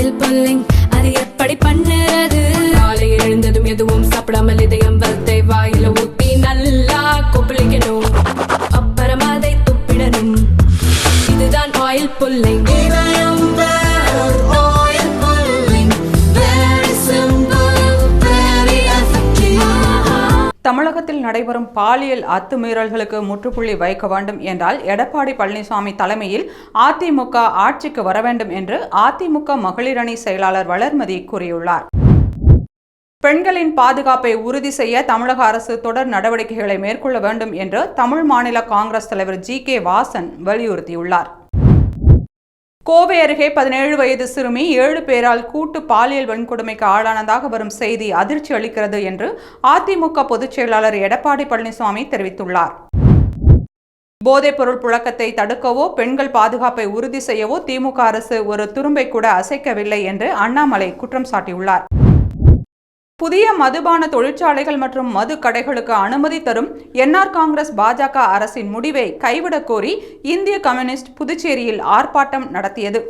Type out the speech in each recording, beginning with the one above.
Oil pulling அது எப்படி பண்ணுறது? காலையில் எழுந்ததும் எதுவும் சாப்பிடாமல் இதயம் வளர்த்தை வாயில ஊத்தி நல்லா கொப்பளிக்கணும், அப்புறம் அதை துப்பிடணும். இதுதான் ஆயில் புல்லிங். தமிழகத்தில் நடைபெறும் பாலியல் அத்துமீறல்களுக்கு முற்றுப்புள்ளி வைக்க வேண்டும் என்றால் எடப்பாடி பழனிசாமி தலைமையில் அதிமுக ஆட்சிக்கு வர வேண்டும் என்று அதிமுக மகளிர் அணி செயலாளர் வளர்மதி கூறியுள்ளார். பெண்களின் பாதுகாப்பை உறுதி செய்ய தமிழக அரசு தொடர் நடவடிக்கைகளை மேற்கொள்ள வேண்டும் என்று தமிழ் மாநில காங்கிரஸ் தலைவர் ஜி.கே. வாசன் வலியுறுத்தியுள்ளார். கோவை அருகே 17 வயது சிறுமி 7 பேரால் கூட்டு பாலியல் வன்கொடுமைக்கு ஆளானதாக வரும் செய்தி அதிர்ச்சி அளிக்கிறது என்று அதிமுக பொதுச் செயலாளர் எடப்பாடி பழனிசாமி தெரிவித்துள்ளார். போதைப் பொருள் புழக்கத்தை தடுக்கவோ பெண்கள் பாதுகாப்பை உறுதி செய்யவோ திமுக அரசு ஒரு துரும்பை கூட அசைக்கவில்லை என்று அண்ணாமலை குற்றம் சாட்டியுள்ளார். புதிய மதுபான தொழிற்சாலைகள் மற்றும் மது கடைகளுக்கு அனுமதி தரும் என்ஆர் காங்கிரஸ் பாஜக அரசின் முடிவை கைவிடக் கோரி இந்திய கம்யூனிஸ்ட் புதுச்சேரியில் ஆர்ப்பாட்டம் நடத்தியது.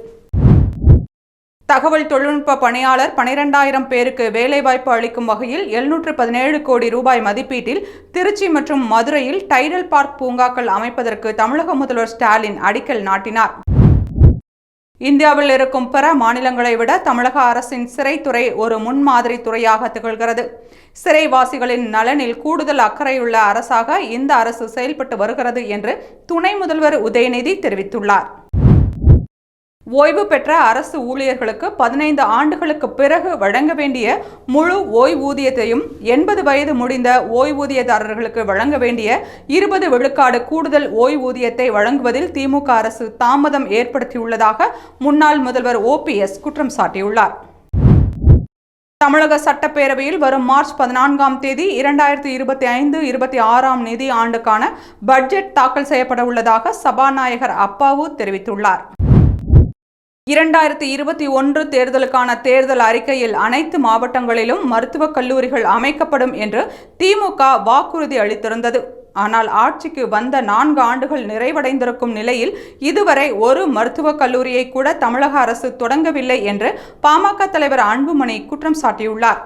தகவல் தொழில்நுட்ப பணியாளர் 12,000 பேருக்கு வேலைவாய்ப்பு அளிக்கும் வகையில் 717 கோடி ரூபாய் மதிப்பீட்டில் திருச்சி மற்றும் மதுரையில் டைடல் பார்க் பூங்காக்கள் அமைப்பதற்கு தமிழக முதல்வர் ஸ்டாலின் அடிக்கல் நாட்டினார். இந்தியாவில் இருக்கும் பிற மாநிலங்களை விட தமிழக அரசின் சிறைத்துறை ஒரு முன்மாதிரி துறையாக திகழ்கிறது. சிறைவாசிகளின் நலனில் கூடுதல் அக்கறையுள்ள அரசாக இந்த அரசு செயல்பட்டு வருகிறது என்று துணை முதல்வர் உதயநிதி தெரிவித்துள்ளார். ஓய்வு பெற்ற அரசு ஊழியர்களுக்கு 15 ஆண்டுகளுக்கு பிறகு வழங்க வேண்டிய முழு ஓய்வூதியத்தையும் 80 வயது முடிந்த ஓய்வூதியதாரர்களுக்கு வழங்க வேண்டிய 20 விழுக்காடு கூடுதல் ஓய்வூதியத்தை வழங்குவதில் திமுக அரசு தாமதம் ஏற்படுத்தியுள்ளதாக முன்னாள் முதல்வர் OPS குற்றம் சாட்டியுள்ளார். தமிழக சட்டப்பேரவையில் வரும் மார்ச் 14ஆம் தேதி 2025-26ஆம் நிதி ஆண்டுக்கான பட்ஜெட் தாக்கல் செய்யப்பட உள்ளதாக சபாநாயகர் அப்பாவு தெரிவித்துள்ளார். 2021 தேர்தலுக்கான தேர்தல் அறிக்கையில் அனைத்து மாவட்டங்களிலும் மருத்துவக் கல்லூரிகள் அமைக்கப்படும் என்று திமுக வாக்குறுதி அளித்திருந்தது. ஆனால் ஆட்சிக்கு வந்த 4 ஆண்டுகள் நிறைவடைந்திருக்கும் நிலையில் இதுவரை ஒரு மருத்துவக் கல்லூரியை கூட தமிழக அரசு தொடங்கவில்லை என்று பாமக தலைவர் அன்புமணி குற்றம் சாட்டியுள்ளார்.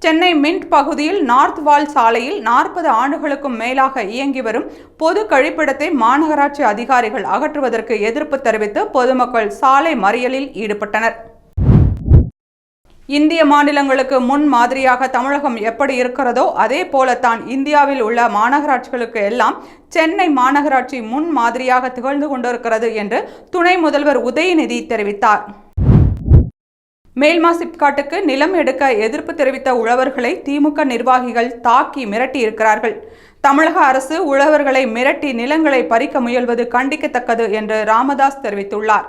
சென்னை மின்ட் பகுதியில் நார்த் வால் சாலையில் 40 ஆண்டுகளுக்கும் மேலாக இயங்கி வரும் பொது கழிப்பிடத்தை மாநகராட்சி அதிகாரிகள் அகற்றுவதற்கு எதிர்ப்பு தெரிவித்து பொதுமக்கள் சாலை மறியலில் ஈடுபட்டனர். இந்திய மாநிலங்களுக்கு முன் மாதிரியாக தமிழகம் எப்படி இருக்கிறதோ அதே போலத்தான் இந்தியாவில் உள்ள மாநகராட்சிகளுக்கு எல்லாம் சென்னை மாநகராட்சி முன் மாதிரியாக திகழ்ந்து கொண்டிருக்கிறது என்று துணை முதல்வர் உதயநிதி தெரிவித்தார். மேல்மா சிப்காட்டுக்கு நிலம் எடுக்க எதிர்ப்பு தெரிவித்த உழவர்களை திமுக நிர்வாகிகள் தாக்கி மிரட்டி இருக்கிறார்கள். தமிழக அரசு உழவர்களை மிரட்டி நிலங்களை பறிக்க முயல்வது கண்டிக்கத்தக்கது என்று ராமதாஸ் தெரிவித்துள்ளார்.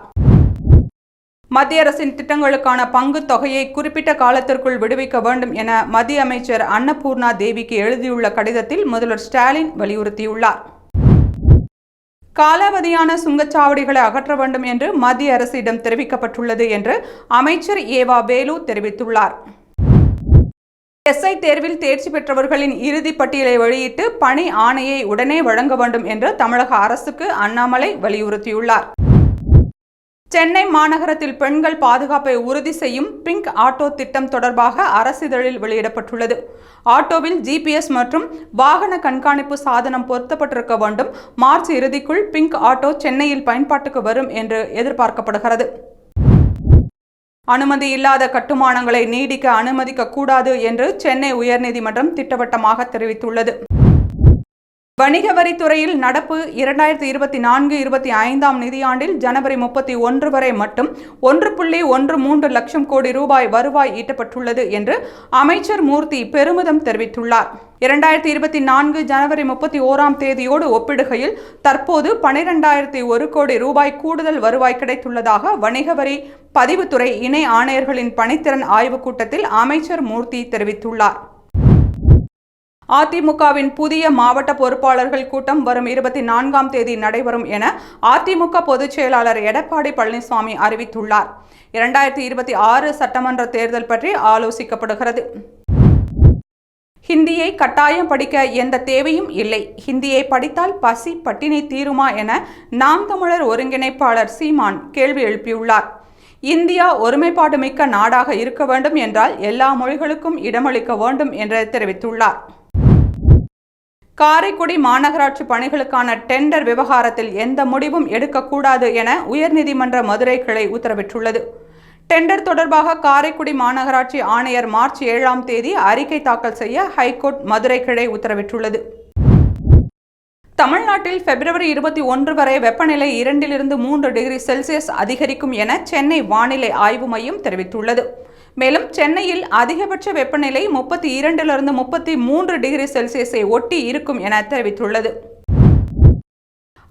மத்திய அரசின் திட்டங்களுக்கான பங்கு தொகையை குறிப்பிட்ட காலத்திற்குள் விடுவிக்க வேண்டும் என மத்திய அமைச்சர் அன்னபூர்ணா தேவிக்கு எழுதியுள்ள கடிதத்தில் முதல்வர் ஸ்டாலின் வலியுறுத்தியுள்ளார். காலாவதியான சுங்கச்சாவடிகளை அகற்ற வேண்டும் என்று மத்திய அரசிடம் தெரிவிக்கப்பட்டுள்ளது என்று அமைச்சர் ஏவா வேலு தெரிவித்துள்ளார். SI தேர்வில் தேர்ச்சி பெற்றவர்களின் இறுதி பட்டியலை வெளியிட்டு பணி ஆணையை உடனே வழங்க வேண்டும் என்று தமிழக அரசுக்கு அண்ணாமலை வலியுறுத்தியுள்ளார். சென்னை மாநகரத்தில் பெண்கள் பாதுகாப்பை உறுதி செய்யும் பிங்க் ஆட்டோ திட்டம் தொடர்பாக அரசிதழில் வெளியிடப்பட்டுள்ளது. ஆட்டோவில் GPS மற்றும் வாகன கண்காணிப்பு சாதனம் பொருத்தப்பட்டிருக்க வேண்டும். மார்ச் இறுதிக்குள் பிங்க் ஆட்டோ சென்னையில் பயன்பாட்டுக்கு வரும் என்று எதிர்பார்க்கப்படுகிறது. அனுமதி இல்லாத கட்டுமானங்களை நீடிக்க அனுமதிக்க கூடாது என்று சென்னை உயர்நீதிமன்றம் திட்டவட்டமாக தெரிவித்துள்ளது. வணிக வரித்துறையில் நடப்பு 2024-25ஆம் நிதியாண்டில் ஜனவரி 31 வரை மட்டும் 1.13 லட்சம் கோடி ரூபாய் வருவாய் ஈட்டப்பட்டுள்ளது என்று அமைச்சர் மூர்த்தி பெருமிதம் தெரிவித்துள்ளார். 2024 ஜனவரி 31ஆம் தேதியோடு ஒப்பிடுகையில் தற்போது 12,001 கோடி ரூபாய் கூடுதல் வருவாய் கிடைத்துள்ளதாக வணிக வரி பதிவுத்துறை இணை ஆணையர்களின் பணித்திறன் ஆய்வுக் கூட்டத்தில் அமைச்சர் மூர்த்தி தெரிவித்துள்ளார். அதிமுகவின் புதிய மாவட்ட பொறுப்பாளர்கள் கூட்டம் வரும் 24ஆம் தேதி நடைபெறும் என அதிமுக பொதுச் செயலாளர் எடப்பாடி பழனிசாமி அறிவித்துள்ளார். 2026 சட்டமன்ற தேர்தல் பற்றி ஆலோசிக்கப்படுகிறது. ஹிந்தியை கட்டாயம் படிக்க எந்த தேவையும் இல்லை. ஹிந்தியை படித்தால் பசி பட்டினி தீருமா என நாம் தமிழர் ஒருங்கிணைப்பாளர் சீமான் கேள்வி எழுப்பியுள்ளார். இந்தியா ஒருமைப்பாடு மிக்க நாடாக இருக்க வேண்டும் என்றால் எல்லா மொழிகளுக்கும் இடமளிக்க வேண்டும் என்று தெரிவித்துள்ளார். காரைக்குடி மாநகராட்சி பணிகளுக்கான டெண்டர் விவகாரத்தில் எந்த முடிவும் எடுக்கக்கூடாது என உயர்நீதிமன்ற மதுரை கிளை உத்தரவிட்டுள்ளது. டெண்டர் தொடர்பாக காரைக்குடி மாநகராட்சி ஆணையர் மார்ச் 7ஆம் தேதி அறிக்கை தாக்கல் செய்ய ஹைகோர்ட் மதுரை கிளை உத்தரவிட்டுள்ளது. தமிழ்நாட்டில் பிப்ரவரி 21 வரை வெப்பநிலை 2 - 3 டிகிரி செல்சியஸ் அதிகரிக்கும் என சென்னை வானிலை ஆய்வு மையம் தெரிவித்துள்ளது. மேலும் சென்னையில் அதிகபட்ச வெப்பநிலை 32 - 33 டிகிரி செல்சியஸை ஒட்டி இருக்கும் என தெரிவித்துள்ளது.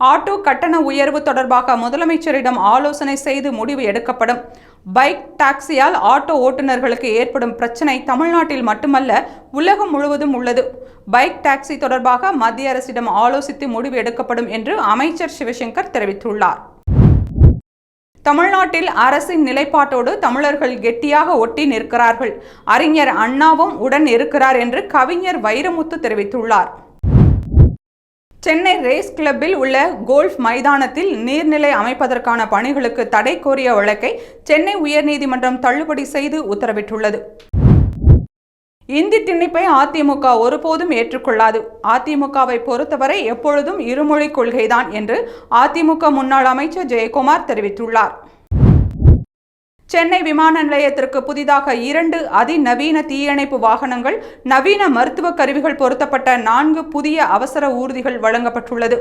ஆட்டோ கட்டண உயர்வு தொடர்பாக முதலமைச்சரிடம் ஆலோசனை செய்து முடிவு எடுக்கப்படும். பைக் டாக்ஸியால் ஆட்டோ ஓட்டுநர்களுக்கு ஏற்படும் பிரச்சினை தமிழ்நாட்டில் மட்டுமல்ல உலகம் முழுவதும் உள்ளது. பைக் டாக்ஸி தொடர்பாக மத்திய அரசிடம் ஆலோசித்து முடிவு எடுக்கப்படும் என்று அமைச்சர் சிவசங்கர் தெரிவித்துள்ளார். தமிழ்நாட்டில் அரசின் நிலைப்பாட்டோடு தமிழர்கள் கெட்டியாக ஒட்டி நிற்கிறார்கள். அறிஞர் அண்ணாவும் உடன் இருக்கிறார் என்று கவிஞர் வைரமுத்து தெரிவித்துள்ளார். சென்னை ரேஸ் கிளப்பில் உள்ள கோல்ஃப் மைதானத்தில் நீர்நிலை அமைப்பதற்கான பணிகளுக்கு தடை கோரிய வழக்கை சென்னை உயர்நீதிமன்றம் தள்ளுபடி செய்து உத்தரவிட்டுள்ளது. இந்தி திணிப்பை அதிமுக ஒருபோதும் ஏற்றுக்கொள்ளாது. அதிமுகவை பொறுத்தவரை எப்பொழுதும் இருமொழி கொள்கைதான் என்று அதிமுக முன்னாள் அமைச்சர் ஜெயக்குமார் தெரிவித்துள்ளார். சென்னை விமான நிலையத்திற்கு புதிதாக 2 அதிநவீன தீயணைப்பு வாகனங்கள், நவீன மருத்துவ கருவிகள் பொருத்தப்பட்ட 4 புதிய அவசர ஊர்திகள் வழங்கப்பட்டுள்ளது.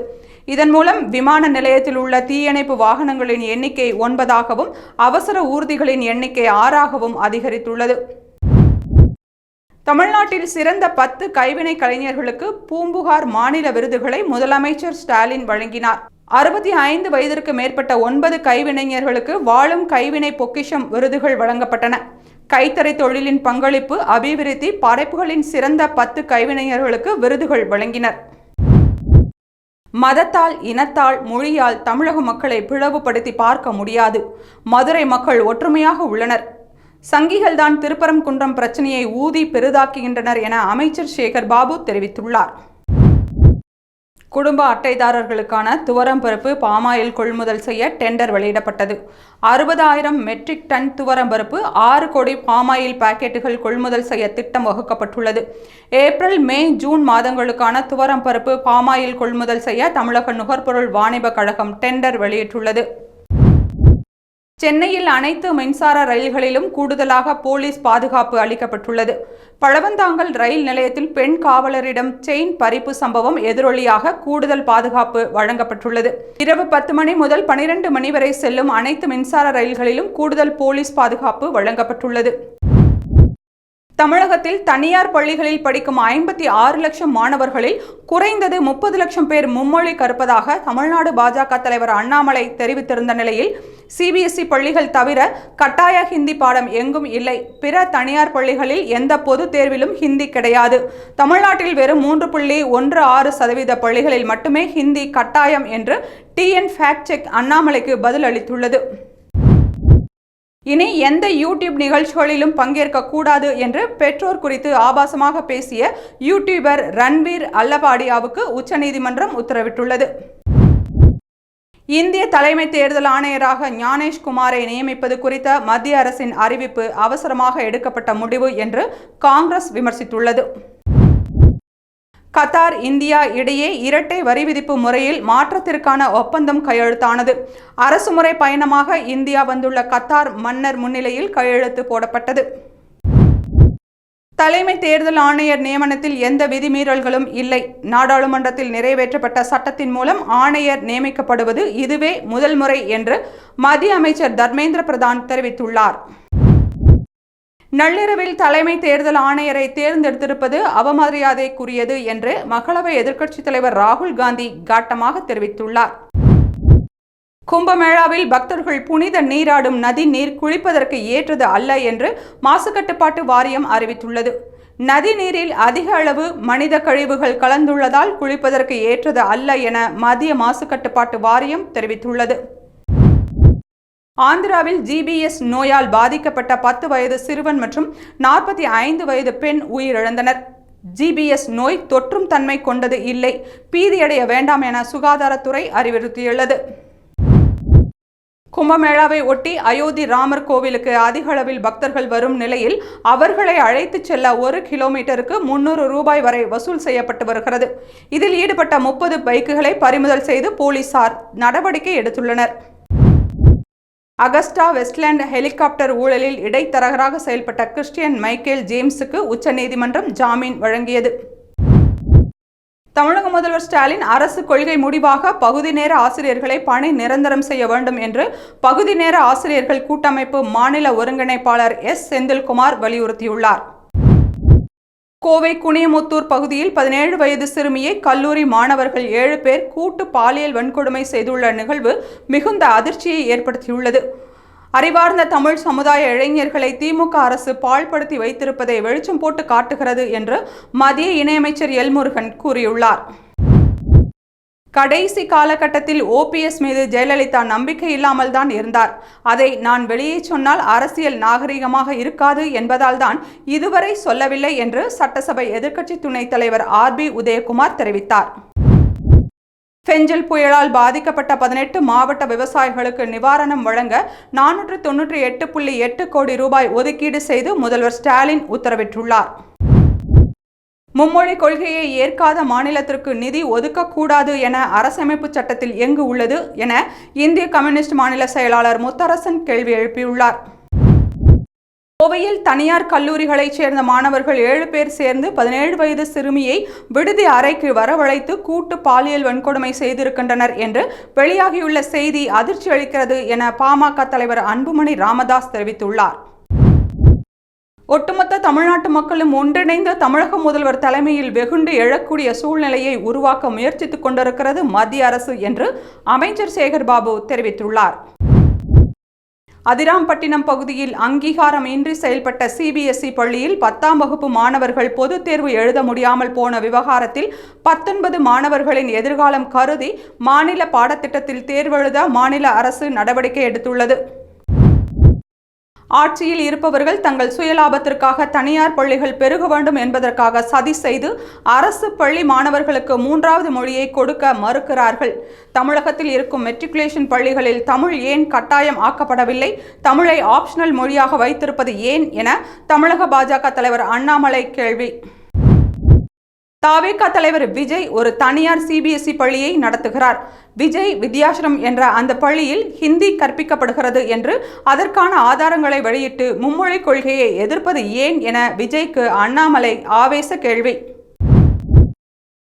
இதன் மூலம் விமான நிலையத்தில் உள்ள தீயணைப்பு வாகனங்களின் எண்ணிக்கை 9ஆகவும் அவசர ஊர்திகளின் எண்ணிக்கை 6ஆகவும் அதிகரித்துள்ளது. தமிழ்நாட்டில் சிறந்த 10 கைவினை கலைஞர்களுக்கு பூம்புகார் மாநில விருதுகளை முதலமைச்சர் ஸ்டாலின் வழங்கினார். 65 வயதிற்கு மேற்பட்ட 9 கைவினைஞர்களுக்கு வாழும் கைவினை பொக்கிஷம் விருதுகள் வழங்கப்பட்டன. கைத்தறி தொழிலின் பங்களிப்பு, அபிவிருத்தி, படைப்புகளின் சிறந்த 10 கைவினைஞர்களுக்கு விருதுகள் வழங்கினர். மதத்தால், இனத்தால், மொழியால் தமிழக மக்களை பிளவுபடுத்தி பார்க்க முடியாது. மதுரை மக்கள் ஒற்றுமையாக உள்ளனர். சங்கிகள்தான் திருப்பரங்குன்றம் பிரச்சனையை ஊதி பெரிதாக்குகின்றனர் என அமைச்சர் சேகர் பாபு தெரிவித்துள்ளார். குடும்ப அட்டைதாரர்களுக்கான துவரம்பருப்பு, பாமாயில் கொள்முதல் செய்ய டெண்டர் வெளியிடப்பட்டது. 60,000 மெட்ரிக் டன் துவரம்பருப்பு, 6 கோடி பாமாயில் பாக்கெட்டுகள் கொள்முதல் செய்ய திட்டம் வகுக்கப்பட்டுள்ளது. ஏப்ரல், மே, ஜூன் மாதங்களுக்கான துவரம்பருப்பு, பாமாயில் கொள்முதல் செய்ய தமிழக நுகர்பொருள் வாணிப கழகம் டெண்டர் வெளியிட்டுள்ளது. சென்னையில் அனைத்து மின்சார ரயில்களிலும் கூடுதலாக போலீஸ் பாதுகாப்பு அளிக்கப்பட்டுள்ளது. பழவந்தாங்கல் ரயில் நிலையத்தில் பெண் காவலரிடம் செயின் பறிப்பு சம்பவம் எதிரொலியாக கூடுதல் பாதுகாப்பு வழங்கப்பட்டுள்ளது. இரவு 10 மணி முதல் 12 மணி வரை செல்லும் அனைத்து மின்சார ரயில்களிலும் கூடுதல் போலீஸ் பாதுகாப்பு வழங்கப்பட்டுள்ளது. தமிழகத்தில் தனியார் பள்ளிகளில் படிக்கும் 56 லட்சம் மாணவர்களில் குறைந்தது 30 லட்சம் பேர் மும்மொழி கற்பதாக தமிழ்நாடு பாஜக தலைவர் அண்ணாமலை தெரிவித்திருந்த நிலையில் சிபிஎஸ்இ பள்ளிகள் தவிர கட்டாய ஹிந்தி பாடம் எங்கும் இல்லை. பிற தனியார் பள்ளிகளில் எந்த பொது தேர்விலும் ஹிந்தி கிடையாது. தமிழ்நாட்டில் வெறும் 3.16% பள்ளிகளில் மட்டுமே ஹிந்தி கட்டாயம் என்று டிஎன் ஃபேக்ட் செக் அண்ணாமலைக்கு பதில் அளித்துள்ளது. இனி எந்த யூடியூப் நிகழ்ச்சிகளிலும் பங்கேற்க கூடாது என்று பெற்றோர் குறித்து ஆபாசமாக பேசிய யூடியூபர் ரன்வீர் அல்லபாடியாவுக்கு உச்சநீதிமன்றம் உத்தரவிட்டுள்ளது. இந்திய தலைமை தேர்தல் ஆணையராக ஞானேஷ்குமாரை நியமிப்பது குறித்த மத்திய அரசின் அறிவிப்பு அவசரமாக எடுக்கப்பட்ட முடிவு என்று காங்கிரஸ் விமர்சித்துள்ளது. கத்தார், இந்தியா இடையே இரட்டை வரி விதிப்பு முறையில் மாற்றத்திற்கான ஒப்பந்தம் கையெழுத்தானது. அரசுமுறை பயணமாக இந்தியா வந்துள்ள கத்தார் மன்னர் முன்னிலையில் கையெழுத்து போடப்பட்டது. தலைமை தேர்தல் ஆணையர் நியமனத்தில் எந்த விதிமீறல்களும் இல்லை. நாடாளுமன்றத்தில் நிறைவேற்றப்பட்ட சட்டத்தின் மூலம் ஆணையர் நியமிக்கப்படுவது இதுவே முதல் முறை என்று மத்திய அமைச்சர் தர்மேந்திர பிரதான் தெரிவித்துள்ளார். நள்ளிரவில் தலைமை தேர்தல் ஆணையரை தேர்ந்தெடுத்திருப்பது அவமரியாதைக்குரியது என்று மக்களவை எதிர்க்கட்சித் தலைவர் ராகுல் காந்தி காட்டமாக தெரிவித்துள்ளார். கும்பமேளாவில் பக்தர்கள் புனித நீராடும் நதி நீர் குளிப்பதற்கு ஏற்றது அல்ல என்று மாசு கட்டுப்பாட்டு வாரியம் அறிவித்துள்ளது. நதி நீரில் அதிக அளவு மனித கழிவுகள் கலந்துள்ளதால் குளிப்பதற்கு ஏற்றது அல்ல என மத்திய மாசு கட்டுப்பாட்டு வாரியம் தெரிவித்துள்ளது. ஆந்திராவில் ஜிபிஎஸ் நோயால் பாதிக்கப்பட்ட 10 வயது சிறுவன் மற்றும் 45 வயது பெண் உயிரிழந்தனர். ஜிபிஎஸ் நோய் தொற்றும் தன்மை கொண்டது இல்லை, பீதியடைய வேண்டாம் என சுகாதாரத்துறை அறிவுறுத்தியுள்ளது. கும்பமேளாவை ஒட்டி அயோத்தி ராமர் கோவிலுக்கு அதிக அளவில் பக்தர்கள் வரும் நிலையில் அவர்களை அழைத்துச் செல்ல 1 கிலோமீட்டருக்கு 300 ரூபாய் வரை வசூல் செய்யப்பட்டு வருகிறது. இதில் ஈடுபட்ட 30 பைக்குகளை பறிமுதல் செய்து போலீசார் நடவடிக்கை எடுத்துள்ளனர். அகஸ்டா வெஸ்ட்லேண்ட் ஹெலிகாப்டர் ஊழலில் இடைத்தரகராக செயல்பட்ட கிறிஸ்டியன் மைக்கேல் ஜேம்ஸுக்கு உச்சநீதிமன்றம் ஜாமீன் வழங்கியது. தமிழக முதல்வர் ஸ்டாலின் அரசு கொள்கை முடிவாக பகுதி நேர ஆசிரியர்களை பணி நிரந்தரம் செய்ய வேண்டும் என்று பகுதி நேர ஆசிரியர்கள் கூட்டமைப்பு மாநில ஒருங்கிணைப்பாளர் எஸ். செந்தில்குமார் வலியுறுத்தியுள்ளார். கோவை குனியமுத்தூர் பகுதியில் 17 வயது சிறுமியை கல்லூரி மாணவர்கள் 7 பேர் கூட்டு பாலியல் வன்கொடுமை செய்துள்ள நிகழ்வு மிகுந்த அதிர்ச்சியை ஏற்படுத்தியுள்ளது. அறிவார்ந்த தமிழ் சமுதாய இளைஞர்களை திமுக அரசு பாழ்படுத்தி வைத்திருப்பதை வெளிச்சம் போட்டு காட்டுகிறது என்று மத்திய இணையமைச்சர் எல். முருகன் கூறியுள்ளார். கடைசி காலகட்டத்தில் ஓபிஎஸ் மீது ஜெயலலிதா நம்பிக்கை இல்லாமல் தான் இருந்தார். அதை நான் வெளியே சொன்னால் அரசியல் நாகரிகமாக இருக்காது என்பதால் தான் இதுவரை சொல்லவில்லை என்று சட்டசபை எதிர்க்கட்சி துணைத் தலைவர் ஆர். பி. உதயகுமார் தெரிவித்தார். பெஞ்சல் புயலால் பாதிக்கப்பட்ட 18 மாவட்ட விவசாயிகளுக்கு நிவாரணம் வழங்க 498.8 கோடி ரூபாய் ஒதுக்கீடு செய்து முதல்வர் ஸ்டாலின் உத்தரவிட்டுள்ளார். மும்மொழி கொள்கையை ஏற்காத மாநிலத்திற்கு நிதி ஒதுக்கக்கூடாது என அரசமைப்பு சட்டத்தில் எங்கு உள்ளது என இந்திய கம்யூனிஸ்ட் மாநில செயலாளர் முத்தரசன் கேள்வி எழுப்பியுள்ளார். கோவையில் தனியார் கல்லூரிகளைச் சேர்ந்த மாணவர்கள் 7 பேர் சேர்ந்து 17 வயது சிறுமியை விடுதி அறைக்கு வரவழைத்து கூட்டு பாலியல் வன்கொடுமை செய்திருக்கின்றனர் என்று வெளியாகியுள்ள செய்தி அதிர்ச்சி அளிக்கிறது என பாமக தலைவர் அன்புமணி ராமதாஸ் தெரிவித்துள்ளார். ஒட்டுமொத்த தமிழ்நாட்டு மக்களும் ஒன்றிணைந்த தமிழக முதல்வர் தலைமையில் வெகுண்டு எழக்கூடிய சூழ்நிலையை உருவாக்க முயற்சித்துக் கொண்டிருக்கிறது மத்திய அரசு என்று அமைச்சர் சேகர்பாபு தெரிவித்துள்ளார். அதிராம்பட்டினம் பகுதியில் அங்கீகாரம் இன்றி செயல்பட்ட சிபிஎஸ்இ பள்ளியில் 10ஆம் வகுப்பு மாணவர்கள் பொதுத் தேர்வு எழுத முடியாமல் போன விவகாரத்தில் 19 மாணவர்களின் எதிர்காலம் கருதி மாநில பாடத்திட்டத்தில் தேர்வெழுத மாநில அரசு நடவடிக்கை எடுத்துள்ளது. ஆட்சியில் இருப்பவர்கள் தங்கள் சுயலாபத்திற்காக தனியார் பள்ளிகள் பெருக வேண்டும் என்பதற்காக சதி செய்து அரசு பள்ளி மாணவர்களுக்கு 3வது மொழியை கொடுக்க மறுக்கிறார்கள். தமிழகத்தில் இருக்கும் மெட்ரிகுலேஷன் பள்ளிகளில் தமிழ் ஏன் கட்டாயம் ஆக்கப்படவில்லை, தமிழை ஆப்ஷனல் மொழியாக வைத்திருப்பது ஏன் என தமிழக பாஜக தலைவர் அண்ணாமலை கேள்வி. தவேக தலைவர் விஜய் ஒரு தனியார் சிபிஎஸ்இ பள்ளியை நடத்துகிறார். விஜய் வித்யாசிரம் என்ற அந்த பள்ளியில் ஹிந்தி கற்பிக்கப்படுகிறது என்று அதற்கான ஆதாரங்களை வெளியிட்டு மும்மொழி கொள்கையை எதிர்ப்பது ஏன் என விஜய்க்கு அண்ணாமலை ஆவேச கேள்வி.